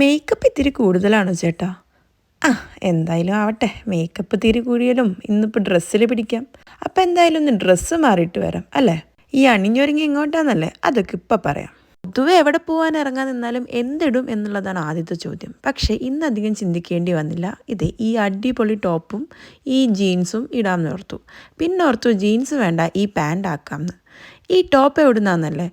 Makeup ഇത്തിരി കൂടുതലാണോ ചേട്ടാ? ആ, എന്തായാലും ആവട്ടെ. മേക്കപ്പ് ഇത്തിരി കൂടിയാലും ഇന്നിപ്പോൾ ഡ്രസ്സിൽ പിടിക്കാം. അപ്പം എന്തായാലും ഒന്ന് ഡ്രസ്സ് മാറിയിട്ട് വരാം അല്ലേ? ഈ അണിഞ്ഞൊരുങ്ങി എങ്ങോട്ടാന്നല്ലേ അതൊക്കെ ഇപ്പം പറയാം. പൊതുവെ എവിടെ പോകാൻ ഇറങ്ങാൻ നിന്നാലും എന്തിടും എന്നുള്ളതാണ് ആദ്യത്തെ ചോദ്യം. പക്ഷേ ഇന്നധികം ചിന്തിക്കേണ്ടി വന്നില്ല. ഈ അടിപൊളി ടോപ്പും ഈ ജീൻസും ഇടാമെന്ന് ഓർത്തു. പിന്നെ ഓർത്തു ജീൻസ് വേണ്ട, ഈ പാൻ്റ് ആക്കാമെന്ന്. ഈ ടോപ്പ് എവിടുന്നാന്നല്ലേ?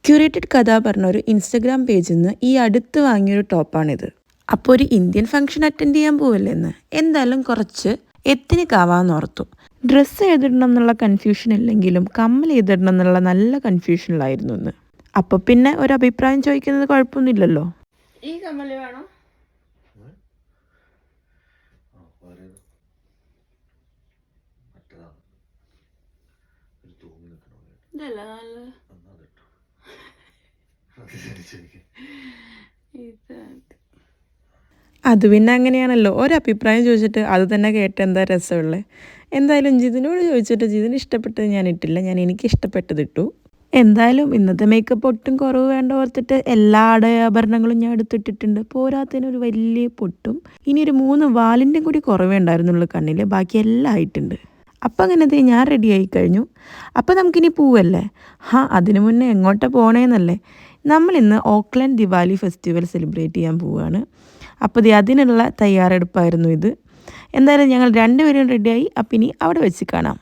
ക്യൂറേറ്റഡ് കഥ പറഞ്ഞൊരു ഇൻസ്റ്റഗ്രാം പേജിൽ നിന്ന് ഈ അടുത്ത് വാങ്ങിയൊരു ടോപ്പാണിത്. അപ്പോൾ ഒരു ഇന്ത്യൻ ഫംഗ്ഷൻ അറ്റൻഡ് ചെയ്യാൻ പോവല്ലേ എന്ന്. എന്തായാലും കുറച്ച് എത്തിനിക്കാവാന്ന് ഓർത്തു. ഡ്രസ്സ് ഏതിടണം എന്നുള്ള കൺഫ്യൂഷൻ ഇല്ലെങ്കിലും കമ്മൽ ഏതിടണം എന്നുള്ള നല്ല കൺഫ്യൂഷനിലായിരുന്നു ഇന്ന്. അപ്പോൾ പിന്നെ ഒരു അഭിപ്രായം ചോദിക്കുന്നത് കുഴപ്പമൊന്നുമില്ലല്ലോ. ഈ കമ്മല് വേണോ? ഇതല്ല നല്ലത്. അത് പിന്നെ അങ്ങനെയാണല്ലോ, ഒരഭിപ്രായം ചോദിച്ചിട്ട് അത് തന്നെ കേട്ട് എന്താ രസമുള്ളത്. എന്തായാലും ജിതിനോട് ചോദിച്ചിട്ട് ജിതിന് ഇഷ്ടപ്പെട്ടത് ഞാൻ ഇട്ടില്ല, ഞാൻ എനിക്ക് ഇഷ്ടപ്പെട്ടത് ഇട്ടു. എന്തായാലും ഇന്നത്തെ മേക്കപ്പ് ഒട്ടും കുറവ് വേണ്ട ഓർത്തിട്ട് എല്ലാ ആഭരണങ്ങളും ഞാൻ എടുത്തിട്ടിട്ടുണ്ട്. പോരാത്തതിനൊരു വലിയ പൊട്ടും ഇനി ഒരു 3 വാലിൻ്റെയും കൂടി കുറവേ ഉണ്ടായിരുന്നുള്ളൂ കണ്ണിൽ. ബാക്കി എല്ലാം ആയിട്ടുണ്ട്. അപ്പം അങ്ങനത്തെ ഞാൻ റെഡി ആയി കഴിഞ്ഞു. അപ്പം നമുക്കിനി പോവല്ലേ? അതിനു മുന്നേ എങ്ങോട്ടാണ് പോണേന്നല്ലേ? നമ്മളിന്ന് ഓക്ലൻഡ് ദിവാലി ഫെസ്റ്റിവൽ സെലിബ്രേറ്റ് ചെയ്യാൻ പോവുകയാണ്. അപ്പോൾ അതിനുള്ള തയ്യാറെടുപ്പായിരുന്നു ഇത്. എന്തായാലും ഞങ്ങൾ രണ്ടുപേരും റെഡിയായി. അപ്പം ഇനി അവിടെ വെച്ച് കാണാം.